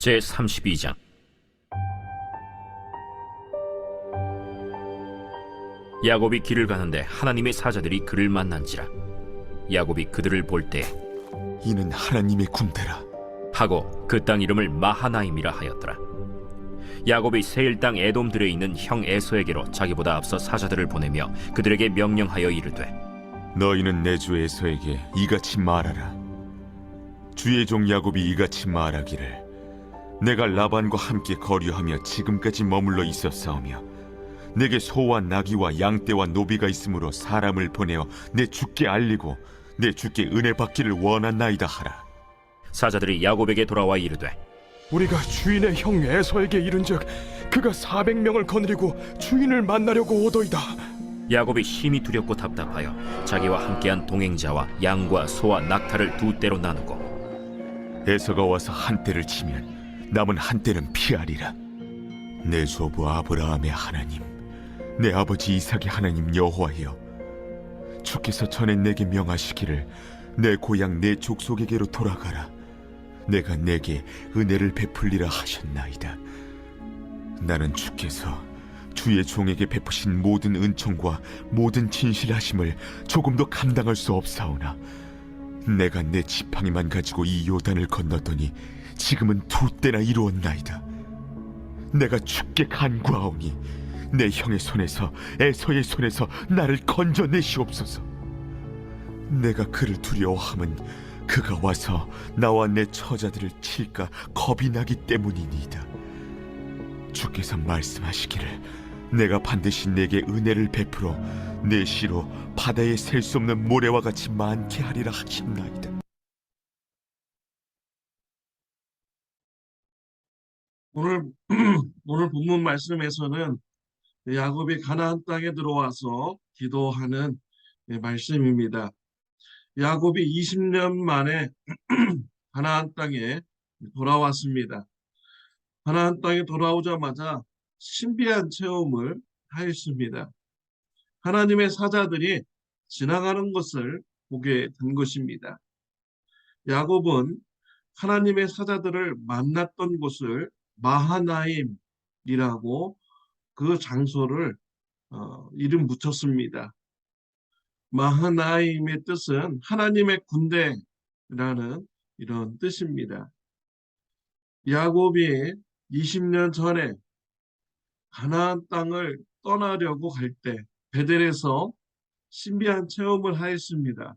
제32장. 야곱이 길을 가는데 하나님의 사자들이 그를 만난지라. 야곱이 그들을 볼 때 이는 하나님의 군대라. 하고 그 땅 이름을 마하나임이라 하였더라. 야곱이 세일 땅 에돔들에 있는 형 에서에게로 자기보다 앞서 사자들을 보내며 그들에게 명령하여 이르되, 너희는 내 주 에서에게 이같이 말하라. 주의 종 야곱이 이같이 말하기를, 내가 라반과 함께 거류하며 지금까지 머물러 있었사오며 내게 소와 나귀와 양떼와 노비가 있으므로 사람을 보내어 내 주께 알리고 내 주께 은혜 받기를 원하나이다 하라. 사자들이 야곱에게 돌아와 이르되, 우리가 주인의 형 에서에게 이른즉 그가 400명을 거느리고 주인을 만나려고 오더이다. 야곱이 심히 두렵고 답답하여 자기와 함께한 동행자와 양과 소와 낙타를 두 떼로 나누고, 에서가 와서 한 떼를 치면 남은 한 떼는 피하리라. 내 조부 아브라함의 하나님, 내 아버지 이삭의 하나님 여호와여, 주께서 전에 내게 명하시기를 내 고향 내 족속에게로 돌아가라. 내가 내게 은혜를 베풀리라 하셨나이다. 나는 주께서 주의 종에게 베푸신 모든 은총과 모든 진실하심을 조금도 감당할 수 없사오나, 내가 내 지팡이만 가지고 이 요단을 건넜더니 지금은 두 때나 이루었나이다. 내가 주께 간구하오니 내 형의 손에서 에서의 손에서 나를 건져내시옵소서. 내가 그를 두려워함은 그가 와서 나와 내 처자들을 칠까 겁이 나기 때문이니이다. 주께서 말씀하시기를, 내가 반드시 내게 은혜를 베풀어 내 시로 바다에 셀 수 없는 모래와 같이 많게 하리라 하셨나이다. 오늘 오늘 본문 말씀에서는 야곱이 가나안 땅에 들어와서 기도하는 말씀입니다. 야곱이 20년 만에 가나안 땅에 돌아왔습니다. 가나안 땅에 돌아오자마자 신비한 체험을 하였습니다. 하나님의 사자들이 지나가는 것을 보게 된 것입니다. 야곱은 하나님의 사자들을 만났던 곳을 마하나임이라고 그 장소를 이름 붙였습니다. 마하나임의 뜻은 하나님의 군대라는 이런 뜻입니다. 야곱이 20년 전에 가나안 땅을 떠나려고 갈 때 베델에서 신비한 체험을 하였습니다.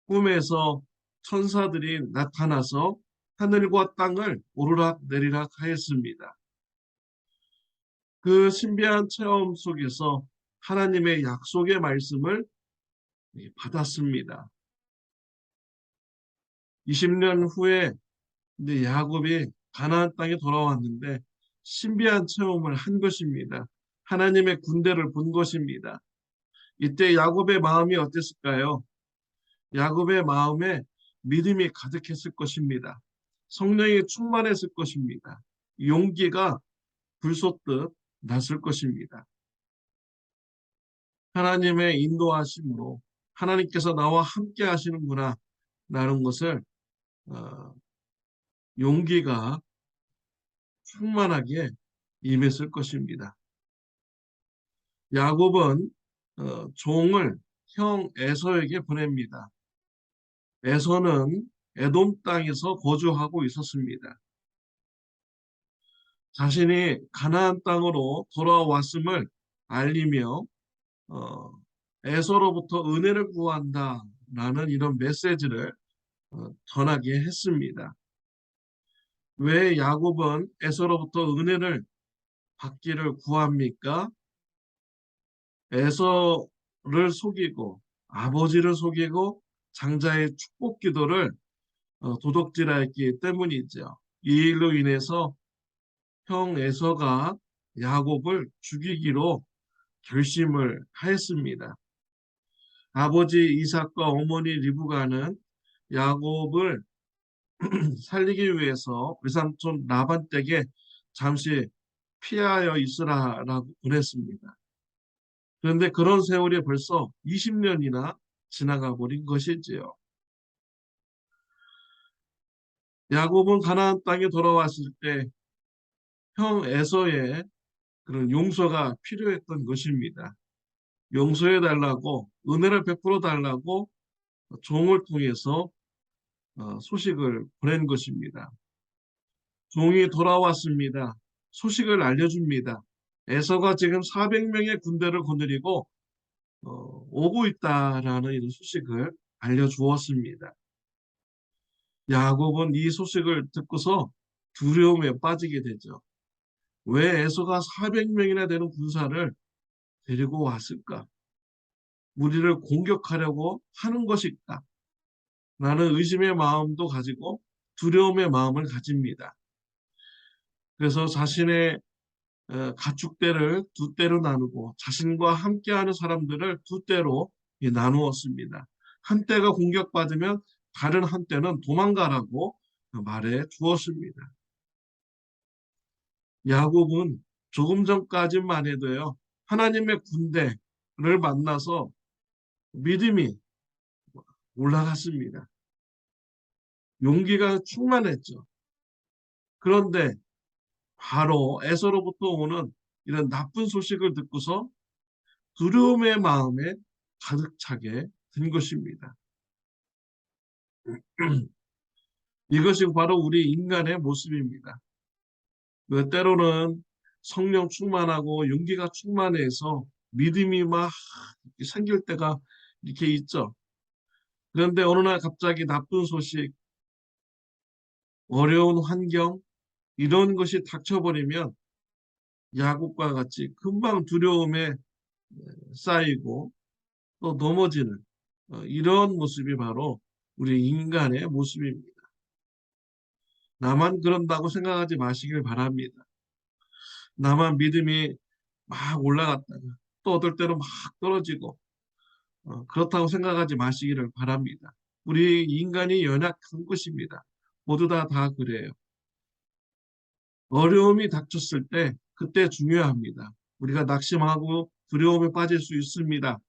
꿈에서 천사들이 나타나서 하늘과 땅을 오르락 내리락 하였습니다. 그 신비한 체험 속에서 하나님의 약속의 말씀을 받았습니다. 20년 후에 이제 야곱이 가나안 땅에 돌아왔는데 신비한 체험을 한 것입니다. 하나님의 군대를 본 것입니다. 이때 야곱의 마음이 어땠을까요? 야곱의 마음에 믿음이 가득했을 것입니다. 성령이 충만했을 것입니다. 용기가 불솟듯 났을 것입니다. 하나님의 인도하심으로 하나님께서 나와 함께 하시는구나 라는 것을 용기가 충만하게 임했을 것입니다. 야곱은 종을 형 에서에게 보냅니다. 에서는 에돔 땅에서 거주하고 있었습니다. 자신이 가나안 땅으로 돌아왔음을 알리며 에서로부터 은혜를 구한다라는 이런 메시지를 전하게 했습니다. 왜 야곱은 에서로부터 은혜를 받기를 구합니까? 에서를 속이고 아버지를 속이고 장자의 축복 기도를 도둑질하였기 때문이죠. 이 일로 인해서 형 에서가 야곱을 죽이기로 결심을 하였습니다. 아버지 이삭과 어머니 리브가는 야곱을 살리기 위해서 외삼촌 라반 댁에 잠시 피하여 있으라라고 보냈습니다. 그런데 그런 세월이 벌써 20년이나 지나가 버린 것이지요. 야곱은 가나안 땅에 돌아왔을 때 형 에서의 그런 용서가 필요했던 것입니다. 용서해 달라고 은혜를 베풀어 달라고 종을 통해서 소식을 보낸 것입니다. 종이 돌아왔습니다. 소식을 알려줍니다. 에서가 지금 400명의 군대를 거느리고 오고 있다라는 이런 소식을 알려주었습니다. 야곱은 이 소식을 듣고서 두려움에 빠지게 되죠. 왜 에서가 400명이나 되는 군사를 데리고 왔을까? 우리를 공격하려고 하는 것일까? 라는 의심의 마음도 가지고 두려움의 마음을 가집니다. 그래서 자신의 가축대를 두 떼로 나누고 자신과 함께하는 사람들을 두 떼로 나누었습니다. 한 떼가 공격받으면 다른 한 떼는 도망가라고 말해 주었습니다. 야곱은 조금 전까지만 해도요, 하나님의 군대를 만나서 믿음이 올라갔습니다. 용기가 충만했죠. 그런데 바로 에서로부터 오는 이런 나쁜 소식을 듣고서 두려움의 마음에 가득 차게 된 것입니다. 이것이 바로 우리 인간의 모습입니다. 때로는 성령 충만하고 용기가 충만해서 믿음이 막 생길 때가 이렇게 있죠. 그런데 어느 날 갑자기 나쁜 소식, 어려운 환경, 이런 것이 닥쳐버리면 야곱과 같이 금방 두려움에 쌓이고 또 넘어지는 이런 모습이 바로 우리 인간의 모습입니다. 나만 그런다고 생각하지 마시길 바랍니다. 나만 믿음이 막 올라갔다가 또 어떨 때는 막 떨어지고 그렇다고 생각하지 마시기를 바랍니다. 우리 인간이 연약한 것입니다. 모두 다 그래요. 어려움이 닥쳤을 때 그때 중요합니다. 우리가 낙심하고 두려움에 빠질 수 있습니다.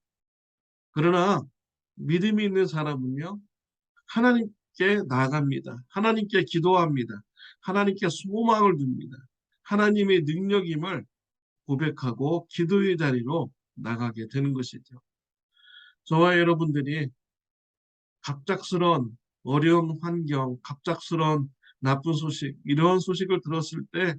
그러나 믿음이 있는 사람은요, 하나님께 나아갑니다. 하나님께 기도합니다. 하나님께 소망을 둡니다. 하나님의 능력임을 고백하고 기도의 자리로 나가게 되는 것이죠. 저와 여러분들이 갑작스런 어려운 환경, 갑작스런 나쁜 소식, 이런 소식을 들었을 때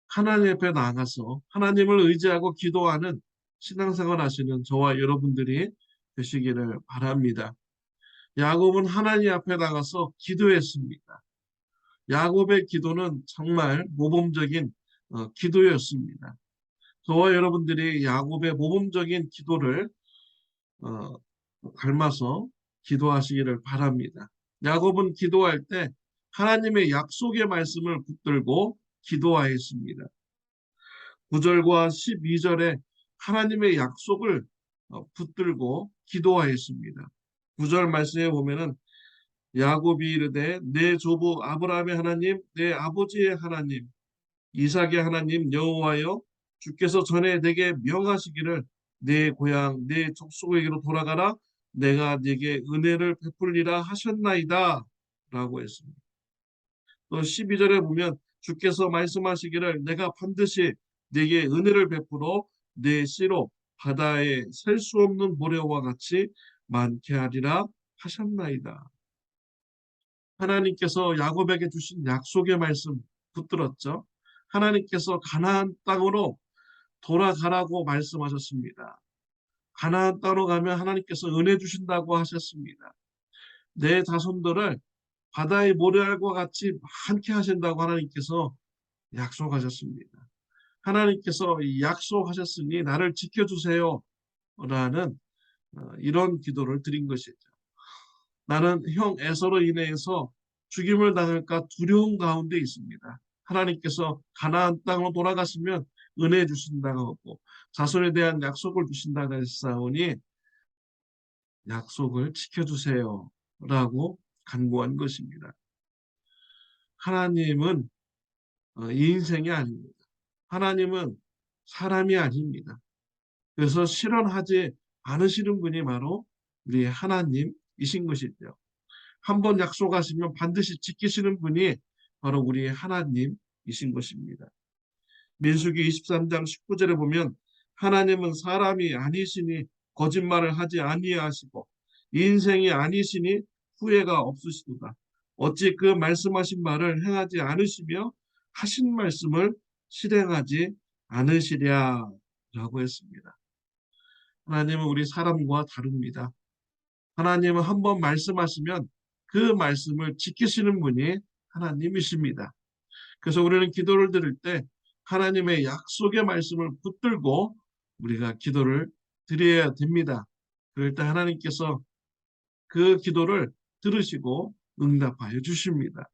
하나님 앞에 나가서 하나님을 의지하고 기도하는 신앙생활 하시는 저와 여러분들이 되시기를 바랍니다. 야곱은 하나님 앞에 나가서 기도했습니다. 야곱의 기도는 정말 모범적인 기도였습니다. 저와 여러분들이 야곱의 모범적인 기도를 닮아서 기도하시기를 바랍니다. 야곱은 기도할 때 하나님의 약속의 말씀을 붙들고 기도하였습니다. 9절과 12절에 하나님의 약속을 붙들고 기도하였습니다. 9절 말씀에 보면은 야곱이 이르되 내 조부 아브라함의 하나님, 내 아버지의 하나님, 이삭의 하나님 여호와여, 주께서 전에 내게 명하시기를 내 고향 내 족속에게로 돌아가라, 내가 네게 은혜를 베풀리라 하셨나이다 라고 했습니다. 또 12절에 보면 주께서 말씀하시기를 내가 반드시 네게 은혜를 베풀어 내 씨로 바다에 셀 수 없는 모래와 같이 많게 하리라 하셨나이다. 하나님께서 야곱에게 주신 약속의 말씀 붙들었죠. 하나님께서 가나안 땅으로 돌아가라고 말씀하셨습니다. 가나안 땅으로 가면 하나님께서 은혜 주신다고 하셨습니다. 내 자손들을 바다의 모래알과 같이 많게 하신다고 하나님께서 약속하셨습니다. 하나님께서 약속하셨으니 나를 지켜주세요 라는 이런 기도를 드린 것이죠. 나는 형 에서로 인해서 죽임을 당할까 두려움 가운데 있습니다. 하나님께서 가나안 땅으로 돌아가시면 은혜 주신다고 하고 자손에 대한 약속을 주신다고 했사오니 약속을 지켜주세요 라고 간구한 것입니다. 하나님은 인생이 아닙니다. 하나님은 사람이 아닙니다. 그래서 실현하지 않으시는 분이 바로 우리 하나님이신 것이죠. 한번 약속하시면 반드시 지키시는 분이 바로 우리 하나님이신 것입니다. 민수기 23장 19절에 보면 하나님은 사람이 아니시니 거짓말을 하지 아니하시고 인생이 아니시니 후회가 없으시도다. 어찌 그 말씀하신 말을 행하지 않으시며 하신 말씀을 실행하지 않으시랴 라고 했습니다. 하나님은 우리 사람과 다릅니다. 하나님은 한번 말씀하시면 그 말씀을 지키시는 분이 하나님이십니다. 그래서 우리는 기도를 드릴 때 하나님의 약속의 말씀을 붙들고 우리가 기도를 드려야 됩니다. 그럴 때 하나님께서 그 기도를 들으시고 응답하여 주십니다.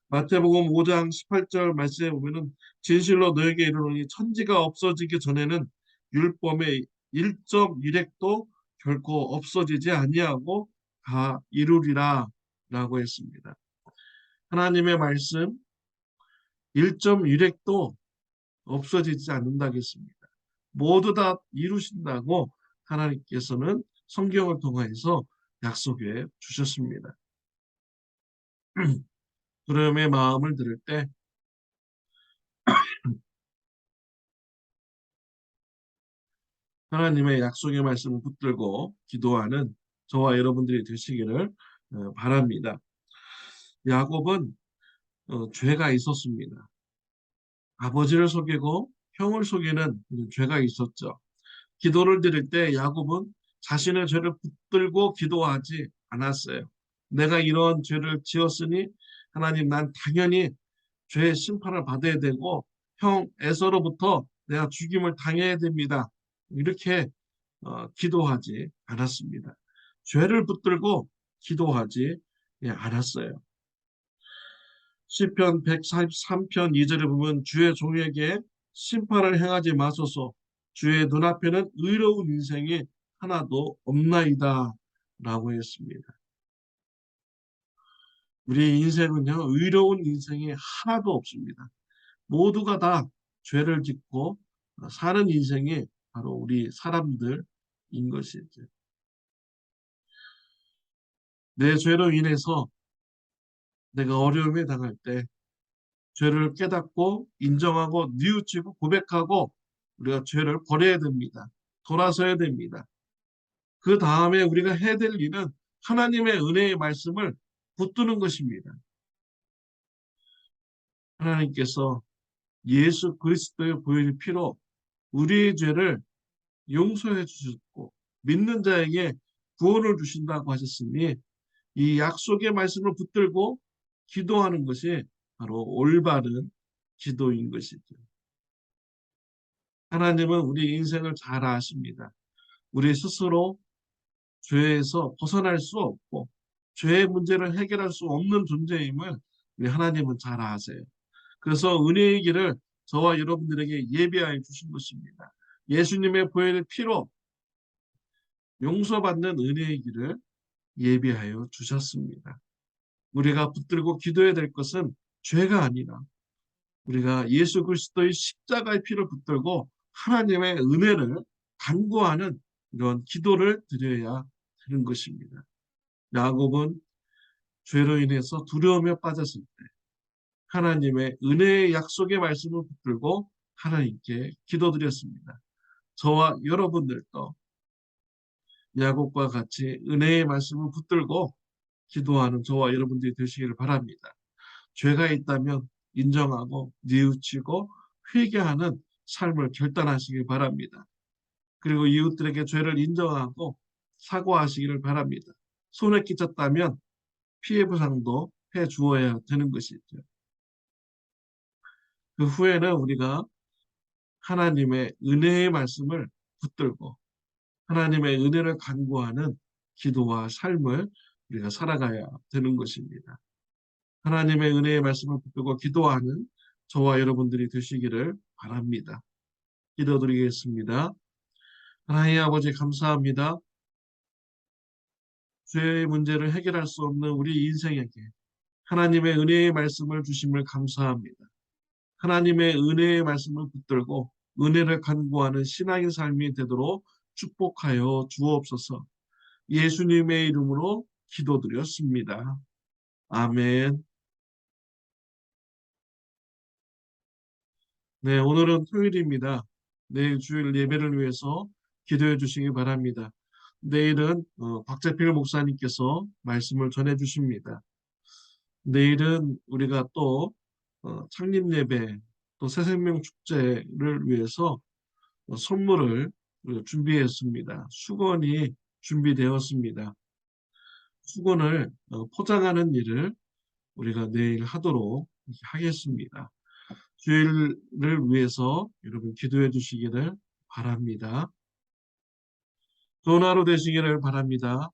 마태복음 5장 18절 말씀에 보면은 진실로 너에게 이르노니 천지가 없어지기 전에는 율법의 1.1획도 결코 없어지지 아니하고 다 이루리라 라고 했습니다. 하나님의 말씀 1.1획도 없어지지 않는다겠습니다. 모두 다 이루신다고 하나님께서는 성경을 통해서 약속해 주셨습니다. 두려움의 마음을 들을 때 하나님의 약속의 말씀을 붙들고 기도하는 저와 여러분들이 되시기를 바랍니다. 야곱은 죄가 있었습니다. 아버지를 속이고 형을 속이는 죄가 있었죠. 기도를 드릴 때 야곱은 자신의 죄를 붙들고 기도하지 않았어요. 내가 이런 죄를 지었으니 하나님 난 당연히 죄의 심판을 받아야 되고 형 에서로부터 내가 죽임을 당해야 됩니다. 이렇게 기도하지 않았습니다. 죄를 붙들고 기도하지 않았어요. 시편 143편 2절에 보면 주의 종에게 심판을 행하지 마소서 주의 눈앞에는 의로운 인생이 하나도 없나이다 라고 했습니다. 우리 인생은요 의로운 인생이 하나도 없습니다. 모두가 다 죄를 짓고 사는 인생이 바로 우리 사람들인 것이죠. 내 죄로 인해서 내가 어려움에 당할 때 죄를 깨닫고 인정하고 뉘우치고 고백하고 우리가 죄를 버려야 됩니다. 돌아서야 됩니다. 그 다음에 우리가 해야 될 일은 하나님의 은혜의 말씀을 붙드는 것입니다. 하나님께서 예수 그리스도의 보혈의 피로 우리의 죄를 용서해 주셨고 믿는 자에게 구원을 주신다고 하셨으니 이 약속의 말씀을 붙들고 기도하는 것이 바로 올바른 기도인 것이죠. 하나님은 우리 인생을 잘 아십니다. 우리 스스로 죄에서 벗어날 수 없고 죄의 문제를 해결할 수 없는 존재임을 우리 하나님은 잘 아세요. 그래서 은혜의 길을 저와 여러분들에게 예비하여 주신 것입니다. 예수님의 보혈의 피로 용서받는 은혜의 길을 예비하여 주셨습니다. 우리가 붙들고 기도해야 될 것은 죄가 아니라 우리가 예수 그리스도의 십자가의 피를 붙들고 하나님의 은혜를 간구하는 이런 기도를 드려야 되는 것입니다. 야곱은 죄로 인해서 두려움에 빠졌을 때 하나님의 은혜의 약속의 말씀을 붙들고 하나님께 기도드렸습니다. 저와 여러분들도 야곱과 같이 은혜의 말씀을 붙들고 기도하는 저와 여러분들이 되시기를 바랍니다. 죄가 있다면 인정하고 뉘우치고 회개하는 삶을 결단하시길 바랍니다. 그리고 이웃들에게 죄를 인정하고 사과하시기를 바랍니다. 손해 끼쳤다면 피해 보상도 해 주어야 되는 것이죠. 그 후에는 우리가 하나님의 은혜의 말씀을 붙들고 하나님의 은혜를 간구하는 기도와 삶을 우리가 살아가야 되는 것입니다. 하나님의 은혜의 말씀을 붙들고 기도하는 저와 여러분들이 되시기를 바랍니다. 기도드리겠습니다. 하나님 아버지 감사합니다. 죄의 문제를 해결할 수 없는 우리 인생에게 하나님의 은혜의 말씀을 주심을 감사합니다. 하나님의 은혜의 말씀을 붙들고 은혜를 간구하는 신앙의 삶이 되도록 축복하여 주옵소서. 예수님의 이름으로 기도드렸습니다. 아멘. 네, 오늘은 토요일입니다. 내일 주일 예배를 위해서 기도해 주시기 바랍니다. 내일은 박재필 목사님께서 말씀을 전해 주십니다. 내일은 우리가 또 창립 예배, 또 새생명 축제를 위해서 선물을 준비했습니다. 수건이 준비되었습니다. 수건을 포장하는 일을 우리가 내일 하도록 하겠습니다. 주일을 위해서 여러분 기도해 주시기를 바랍니다. 좋은 하루 되시기를 바랍니다.